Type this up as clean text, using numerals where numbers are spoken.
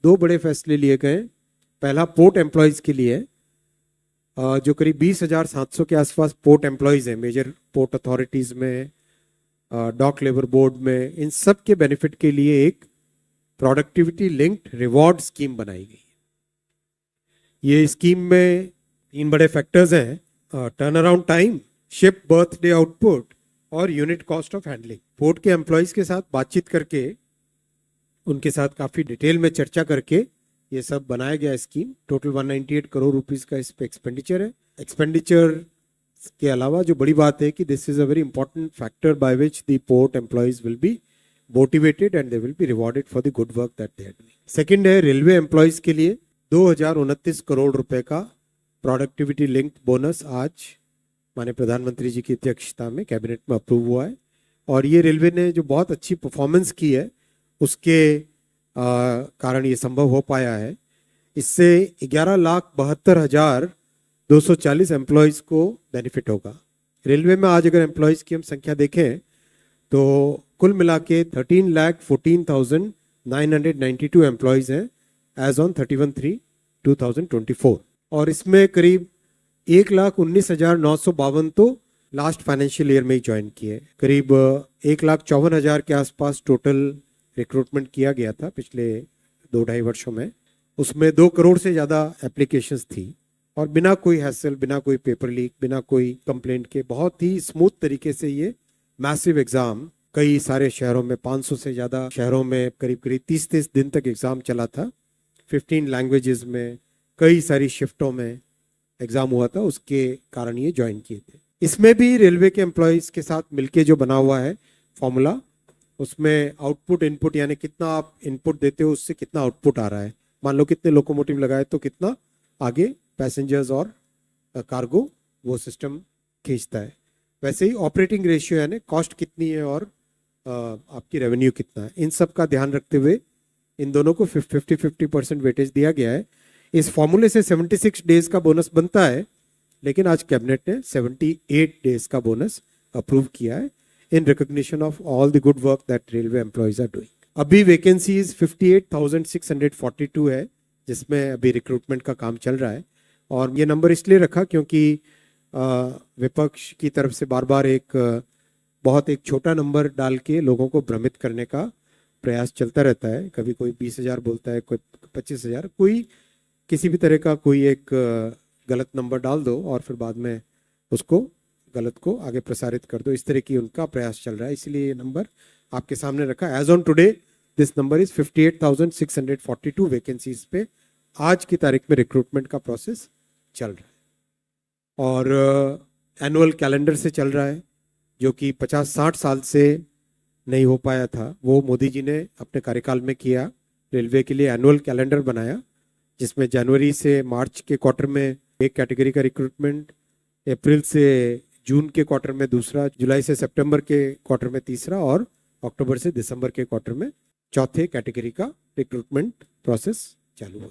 दो बड़े फैसले लिए गए। पहला पोर्ट एम्प्लॉयज़ के लिए है, जो करीब 20,700 के आसपास पोर्ट एम्प्लॉयज़ हैं मेजर पोर्ट अथॉरिटीज़ में, डॉक लेबर बोर्ड में, इन सब के बेनिफिट के लिए एक प्रोडक्टिविटी लिंक्ड रिवॉर्ड स्कीम बनाई गई है। ये स्कीम में 3 बड़े फैक्टर्स हैं, turn around time, ship berth day output और unit cost of handling. Port के एम्प्लॉयज़ के साथ बातचीत करके, उनके साथ काफ़ी डिटेल में चर्चा करके ये सब बनाया गया स्कीम। टोटल 198 करोड़ रुपीस का इस पे एक्सपेंडिचर है। एक्सपेंडिचर के अलावा जो बड़ी बात है कि this is a very important factor by which the port employees will be motivated and they will be rewarded for the good work that they are doing. Second है रेलवे एम्प्लॉयज के लिए 2029 करोड़ रुपए का प्रोडक्टिविटी लिंक्ड बोनस आज माननीय प्रधानमंत्री जी की अध्यक्षता में कैबिनेट में अप्रूव हुआ है। और ये रेलवे ने जो बहुत अच्छी परफॉर्मेंस की है उसके कारण ये संभव हो पाया है। इससे 11,72,240 एम्प्लॉयज़ को बेनिफिट होगा। रेलवे में आज अगर एम्प्लॉयज़ की हम संख्या देखें तो कुल मिला के 13,14,992 एम्प्लॉयज़ हैं एज ऑन 31/3/2024। और इसमें करीब 1,19,952 तो लास्ट फाइनेंशियल ईयर में ही ज्वाइन किए। करीब 1,54,000 के आसपास टोटल रिक्रूटमेंट किया गया था पिछले 2-2.5 वर्षों में। उसमें 2 करोड़ से ज़्यादा एप्लीकेशंस थी और बिना कोई हैसल, बिना कोई पेपर लीक, बिना कोई कंप्लेंट के बहुत ही स्मूथ तरीके से ये मैसिव एग्ज़ाम कई सारे शहरों में, 500 से ज़्यादा शहरों में करीब 30-30 दिन तक एग्ज़ाम चला था। 15 लैंग्वेजेस में कई सारी शिफ्टों में एग्ज़ाम हुआ था, उसके कारण ये ज्वाइन किए थे। इसमें भी रेलवे के एम्प्लॉयज़ के साथ मिलके जो बना हुआ है फॉर्मूला, उसमें आउटपुट इनपुट यानी कितना आप इनपुट देते हो उससे कितना आउटपुट आ रहा है। मान लो कितने लोकोमोटिव लगाए तो कितना आगे पैसेंजर्स और कार्गो वो सिस्टम खींचता है। वैसे ही ऑपरेटिंग रेशियो यानी कॉस्ट कितनी है और आपकी रेवेन्यू कितना है, इन सब का ध्यान रखते हुए इन दोनों को 50-50% वेटेज दिया गया है। इस फॉर्मूले से 76 डेज का बोनस बनता है, लेकिन आज कैबिनेट ने 78 डेज का बोनस अप्रूव किया है in recognition of all the good work that railway employees are doing. अभी वैकेंसीज 58,642 है जिसमें अभी रिक्रूटमेंट का काम चल रहा है। और ये नंबर इसलिए रखा क्योंकि विपक्ष की तरफ से बार बार बहुत छोटा नंबर डाल के लोगों को भ्रमित करने का प्रयास चलता रहता है। कभी कोई 20,000 बोलता है, कोई 25,000, कोई किसी भी तरह का कोई एक गलत नंबर डाल दो और फिर बाद में उसको गलत को आगे प्रसारित कर दो, इस तरह की उनका प्रयास चल रहा है। इसलिए ये नंबर आपके सामने रखा। As on today this number is 58,642 vacancies पे आज की तारीख में रिक्रूटमेंट का प्रोसेस चल रहा है। और एनुअल कैलेंडर से चल रहा है, जो कि 50-60 साल से नहीं हो पाया था, वो मोदी जी ने अपने कार्यकाल में किया। रेलवे के लिए एनुअल कैलेंडर बनाया जिसमें जनवरी से मार्च के क्वार्टर में एक कैटेगरी का रिक्रूटमेंट, अप्रैल से जून के क्वार्टर में दूसरा, जुलाई से सितंबर के क्वार्टर में तीसरा और अक्टूबर से दिसंबर के क्वार्टर में चौथे कैटेगरी का रिक्रूटमेंट प्रोसेस चालू हुआ।